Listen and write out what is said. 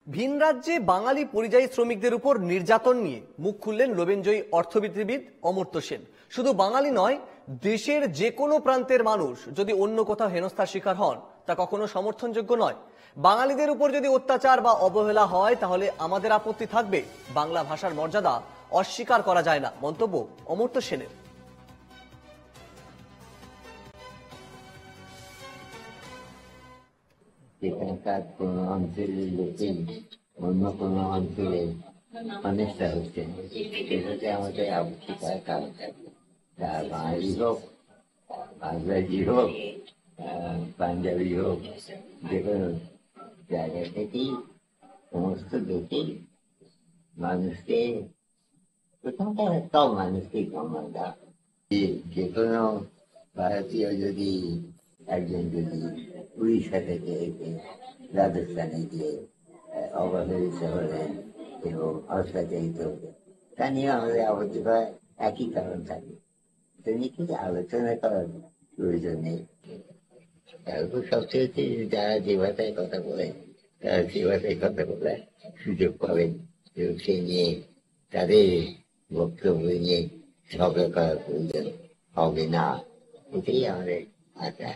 ভিন রাজ্যে বাঙালি পরিযায়ী শ্রমিকদের উপর নির্যাতন নিয়ে মুখ খুললেন লোবেনজয়ী অর্থনীতিবিদ অমর্ত্য সেন। শুধু বাঙালি নয়, দেশের যে কোনো প্রান্তের মানুষ যদি অন্য কোথাও হেনস্থার শিকার হন তা কখনো সমর্থনযোগ্য নয়। বাঙালিদের উপর যদি অত্যাচার বা অবহেলা হয় তাহলে আমাদের আপত্তি থাকবে, বাংলা ভাষার মর্যাদা অস্বীকার করা যায় না, মন্তব্য অমর্ত্য সেনের। এখানকার কোনো অঞ্চলের লোকে অন্য কোনো অঞ্চলে অনেকটা হচ্ছে, সেটাতে আমাদের আপত্তি করার কারণ থাকবে। তা বাঙালি হোক, বাংলাদেশি হোক, পাঞ্জাবি হোক, যে কোনো জায়গা থেকেই সমস্ত লোকেই মানুষকে প্রথমটা সব মানুষকেই সম্মান দেওয়া। যে কোনো ভারতীয় যদি একজন যদি উড়িষ্যা থেকে এসে রাজস্থানে গিয়ে অবহেলিত হলেন এবং অত্যাচারিত হলেন, তা নিয়ে আমাদের আপত্তি করার একই কারণ থাকে। এটা নিয়ে কিন্তু আলোচনা করার প্রয়োজন নেই। তারপর সবচেয়ে হচ্ছে যারা যে ভাষায় কথা বলেন তারা সে ভাষায় কথা বলার সুযোগ পাবেন এবং সেই নিয়ে তাদের বক্তব্য নিয়ে ঝগড়া করার প্রয়োজন হবে না। এটাই আমাদের আশা।